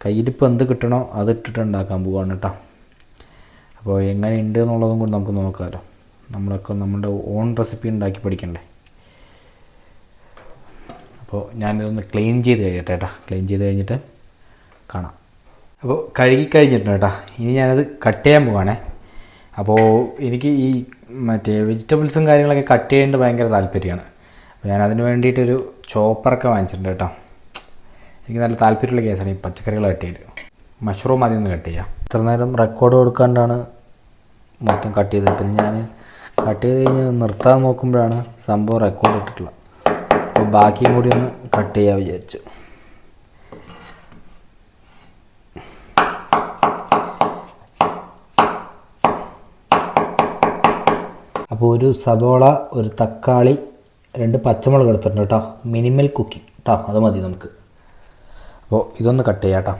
കയ്യിലിപ്പോൾ എന്ത് കിട്ടണോ അത് ഇട്ടിട്ട് ഉണ്ടാക്കാൻ പോവാണ് കേട്ടോ. അപ്പോൾ എങ്ങനെയുണ്ട് എന്നുള്ളതും കൂടി നമുക്ക് നോക്കാമല്ലോ. നമ്മളൊക്കെ നമ്മുടെ ഓൺ റെസിപ്പി ഉണ്ടാക്കി പഠിക്കണ്ടേ. അപ്പോൾ ഞാനിതൊന്ന് ക്ലീൻ ചെയ്ത് കഴിയട്ടെ കേട്ടോ. ക്ലീൻ ചെയ്ത് കഴിഞ്ഞിട്ട് കാണാം. അപ്പോൾ കഴുകി കഴിഞ്ഞിട്ടുണ്ട് കേട്ടോ. ഇനി ഞാനത് കട്ട് ചെയ്യാൻ പോവാണേ. അപ്പോൾ എനിക്ക് ഈ മറ്റേ വെജിറ്റബിൾസും കാര്യങ്ങളൊക്കെ കട്ട് ചെയ്യേണ്ടത് ഭയങ്കര താല്പര്യമാണ്. അപ്പോൾ ഞാനതിന് വേണ്ടിയിട്ടൊരു ചോപ്പറൊക്കെ വാങ്ങിച്ചിട്ടുണ്ട് കേട്ടോ. എനിക്ക് നല്ല താല്പര്യമുള്ള കേസാണ് ഈ പച്ചക്കറികൾ കട്ട് ചെയ്ത്. മഷ്റൂം ആദ്യം ഒന്ന് കട്ട് ചെയ്യാം. ഇത്ര നേരം റെക്കോർഡ് കൊടുക്കാണ്ടാണ് മൊത്തം കട്ട് ചെയ്തത്. പിന്നെ ഞാൻ കട്ട് ചെയ്ത് കഴിഞ്ഞ് നിർത്താൻ നോക്കുമ്പോഴാണ് സംഭവം റെക്കോർഡ് ഇട്ടിട്ടുള്ളത്. അപ്പോൾ ബാക്കിയും കൂടി ഒന്ന് കട്ട് ചെയ്യാൻ വിചാരിച്ചു. അപ്പോൾ ഒരു സവോള, ഒരു തക്കാളി, 2 പച്ചമുളക് എടുത്തിട്ടുണ്ട് കേട്ടോ. മിനിമൽ കുക്കിംഗ് കേട്ടോ, അത് മതി നമുക്ക്. അപ്പോൾ ഇതൊന്ന് കട്ട് ചെയ്യാം കേട്ടോ.